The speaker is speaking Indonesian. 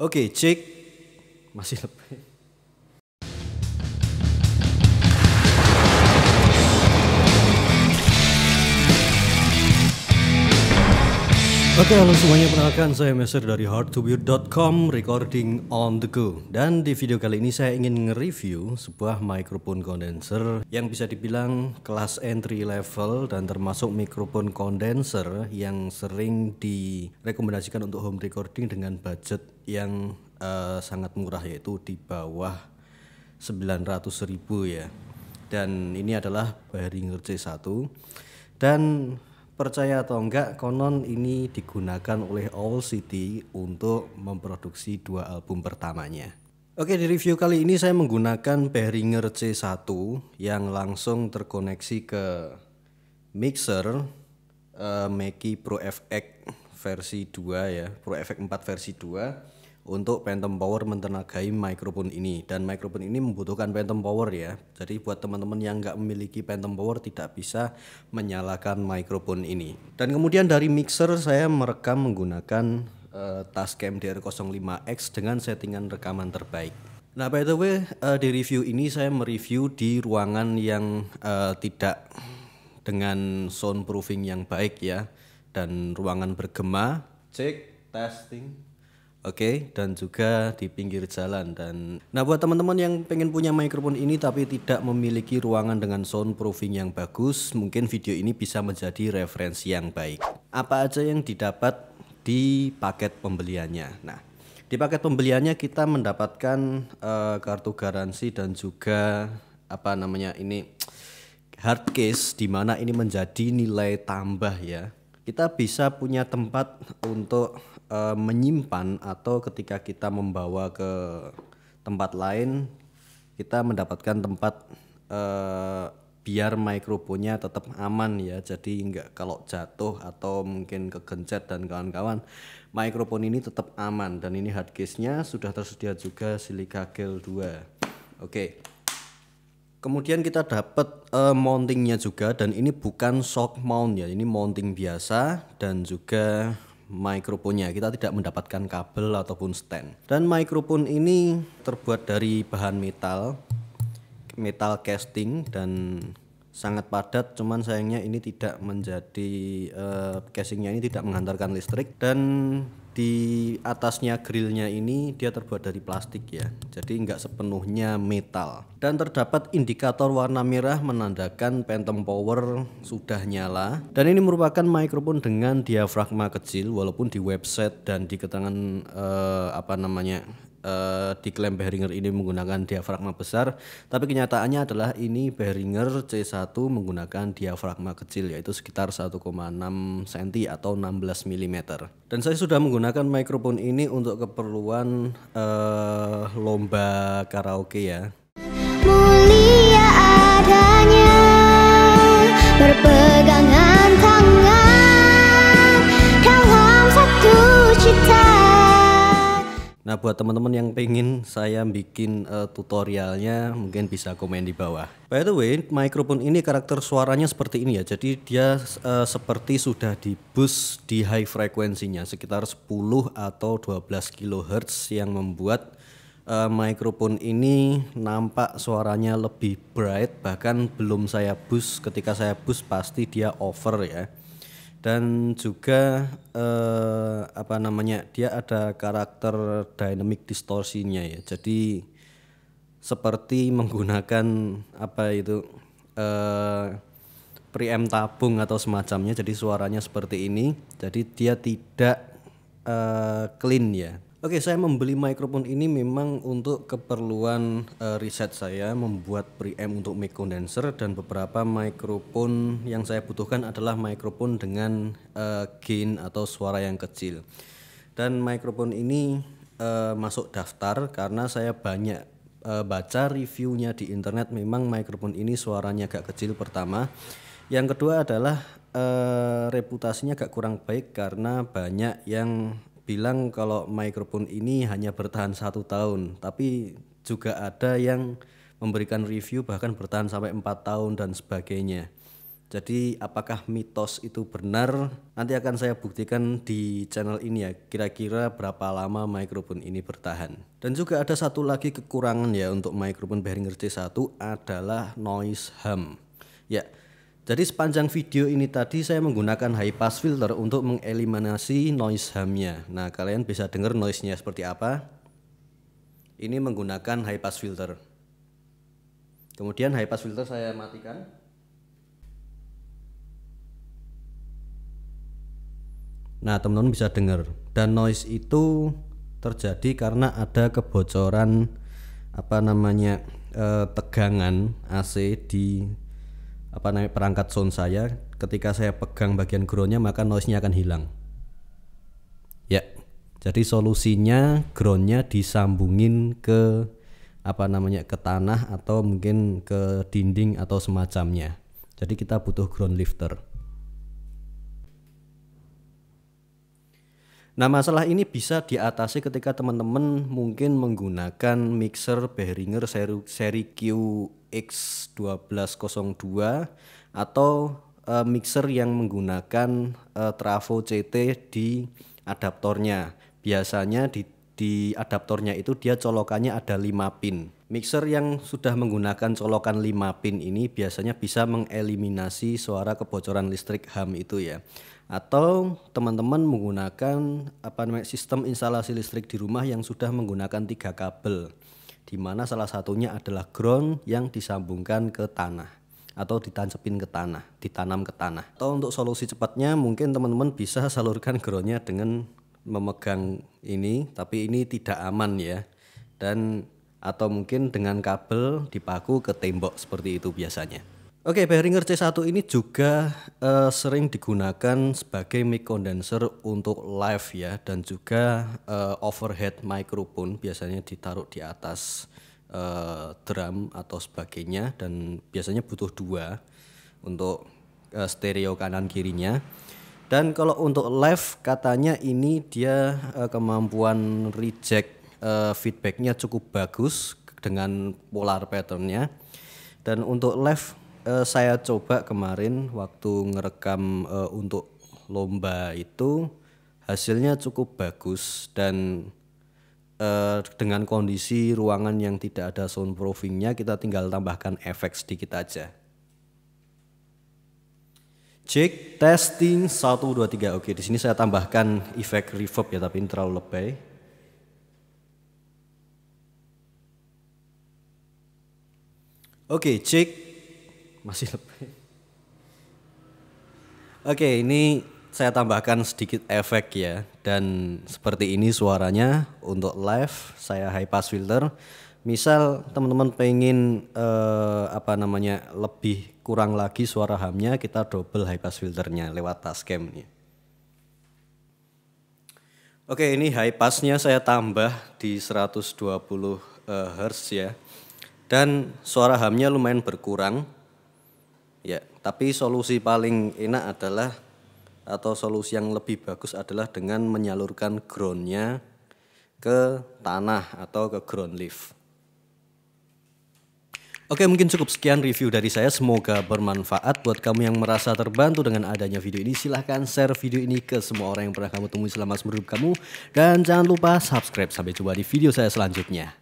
Oke, cek. Masih lebih. Oke, halo semuanya, perkenalkan saya Meser dari hardtobuild.com, recording on the go. Dan di video kali ini saya ingin nge-review sebuah mikrofon kondenser yang bisa dibilang kelas entry level dan termasuk mikrofon kondenser yang sering direkomendasikan untuk home recording dengan budget yang sangat murah, yaitu di bawah 900.000 ya. Dan ini adalah Behringer C1 dan percaya atau enggak, konon ini digunakan oleh Owl City untuk memproduksi 2 album pertamanya. Oke, di review kali ini saya menggunakan Behringer C1 yang langsung terkoneksi ke mixer Mackie Pro FX versi 2 ya, Pro FX 4 versi 2 untuk phantom power mentenagai mikrofon ini. Dan mikrofon ini membutuhkan phantom power ya, jadi buat teman-teman yang nggak memiliki phantom power tidak bisa menyalakan mikrofon ini. Dan kemudian dari mixer saya merekam menggunakan Tascam DR05X dengan settingan rekaman terbaik. Nah, by the way, di review ini saya mereview di ruangan yang tidak dengan soundproofing yang baik ya, dan ruangan bergema. Cek, testing. Oke, dan juga di pinggir jalan. Dan nah, buat teman-teman yang pengen punya mikrofon ini tapi tidak memiliki ruangan dengan soundproofing yang bagus, mungkin video ini bisa menjadi referensi yang baik. Apa aja yang didapat di paket pembeliannya? Nah, di paket pembeliannya kita mendapatkan kartu garansi dan juga hard case, di mana ini menjadi nilai tambah ya. Kita bisa punya tempat untuk menyimpan, atau ketika kita membawa ke tempat lain kita mendapatkan tempat biar mikrofonnya tetap aman ya. Jadi enggak, kalau jatuh atau mungkin kegencet dan kawan-kawan, mikrofon ini tetap aman. Dan ini hardcase-nya sudah tersedia juga silica gel 2. Oke. Kemudian kita dapat mountingnya juga, dan ini bukan shock mount ya, ini mounting biasa. Dan juga mikrofonnya kita tidak mendapatkan kabel ataupun stand. Dan mikrofon ini terbuat dari bahan metal casting dan sangat padat. Cuman sayangnya ini tidak menjadi casingnya ini tidak menghantarkan listrik. Dan di atasnya grillnya ini dia terbuat dari plastik ya, jadi nggak sepenuhnya metal. Dan terdapat indikator warna merah menandakan phantom power sudah nyala. Dan ini merupakan mikrofon dengan diafragma kecil, walaupun di website dan di keterangan diklaim Behringer ini menggunakan diafragma besar, tapi kenyataannya adalah ini Behringer C1 menggunakan diafragma kecil, yaitu sekitar 1,6 cm atau 16 mm. Dan saya sudah menggunakan mikrofon ini untuk keperluan lomba karaoke ya. Mulia adanya berpegangan tangan dalam satu cita. Nah, buat teman-teman yang pengen saya bikin tutorialnya, mungkin bisa komen di bawah. By the way, mikrofon ini karakter suaranya seperti ini ya. Jadi dia seperti sudah di boost di high frekuensinya sekitar 10 atau 12 kHz, yang membuat mikrofon ini nampak suaranya lebih bright. Bahkan belum saya boost, ketika saya boost pasti dia over ya. Dan juga dia ada karakter dynamic distorsinya ya. Jadi seperti menggunakan preamp tabung atau semacamnya. Jadi suaranya seperti ini. Jadi dia tidak clean ya. Oke, saya membeli mikrofon ini memang untuk keperluan riset saya membuat preamp untuk mic condenser, dan beberapa mikrofon yang saya butuhkan adalah mikrofon dengan gain atau suara yang kecil. Dan mikrofon ini masuk daftar karena saya banyak baca reviewnya di internet. Memang mikrofon ini suaranya agak kecil pertama. Yang kedua adalah reputasinya agak kurang baik karena banyak yang bilang kalau mikrofon ini hanya bertahan 1 tahun, tapi juga ada yang memberikan review bahkan bertahan sampai 4 tahun dan sebagainya. Jadi apakah mitos itu benar? Nanti akan saya buktikan di channel ini ya, kira-kira berapa lama mikrofon ini bertahan. Dan juga ada satu lagi kekurangan ya untuk mikrofon Behringer C1 adalah noise hum. Ya, jadi sepanjang video ini tadi saya menggunakan high pass filter untuk mengeliminasi noise hum-nya. Nah, kalian bisa dengar noise-nya seperti apa. Ini menggunakan high pass filter. Kemudian high pass filter saya matikan. Nah, teman-teman bisa dengar, dan noise itu terjadi karena ada kebocoran tegangan AC di perangkat sound saya. Ketika saya pegang bagian groundnya maka noise-nya akan hilang. Ya, jadi solusinya groundnya disambungin ke ke tanah atau mungkin ke dinding atau semacamnya. Jadi kita butuh ground lifter. Nah, masalah ini bisa diatasi ketika teman-teman mungkin menggunakan mixer Behringer seri QX1202 atau mixer yang menggunakan trafo CT di adaptornya. Biasanya di adaptornya itu dia colokannya ada 5 pin. Mixer yang sudah menggunakan colokan 5 pin ini biasanya bisa mengeliminasi suara kebocoran listrik hum itu ya. Atau teman-teman menggunakan sistem instalasi listrik di rumah yang sudah menggunakan 3 kabel, di mana salah satunya adalah ground yang disambungkan ke tanah atau ditanam ke tanah. Atau untuk solusi cepatnya mungkin teman-teman bisa salurkan groundnya dengan memegang ini, tapi ini tidak aman ya, dan atau mungkin dengan kabel dipaku ke tembok seperti itu biasanya. Oke, Behringer C1 ini juga sering digunakan sebagai mic condenser untuk live ya, dan juga overhead microphone biasanya ditaruh di atas drum atau sebagainya, dan biasanya butuh 2 untuk stereo kanan kirinya. Dan kalau untuk live katanya ini dia kemampuan reject feedbacknya cukup bagus dengan polar patternnya. Dan untuk live saya coba kemarin waktu ngerekam untuk lomba itu hasilnya cukup bagus, dan dengan kondisi ruangan yang tidak ada soundproofingnya kita tinggal tambahkan efek sedikit aja. Cek testing 1 2 3. Oke, di sini saya tambahkan efek reverb ya, tapi ini terlalu lebay. Oke, cek. Masih lebih. Oke, ini saya tambahkan sedikit efek ya, dan seperti ini suaranya untuk live. Saya high pass filter. Misal teman-teman pengen lebih kurang lagi suara humnya, kita double high pass filternya lewat Tascam nih. Oke, ini high passnya saya tambah di 120 Hz ya, dan suara humnya lumayan berkurang. Ya, tapi solusi paling enak adalah, atau solusi yang lebih bagus adalah dengan menyalurkan groundnya ke tanah atau ke ground lift. Oke, mungkin cukup sekian review dari saya. Semoga bermanfaat buat kamu yang merasa terbantu dengan adanya video ini. Silahkan share video ini ke semua orang yang pernah kamu temui selama seumur hidup kamu. Dan jangan lupa subscribe. Sampai jumpa di video saya selanjutnya.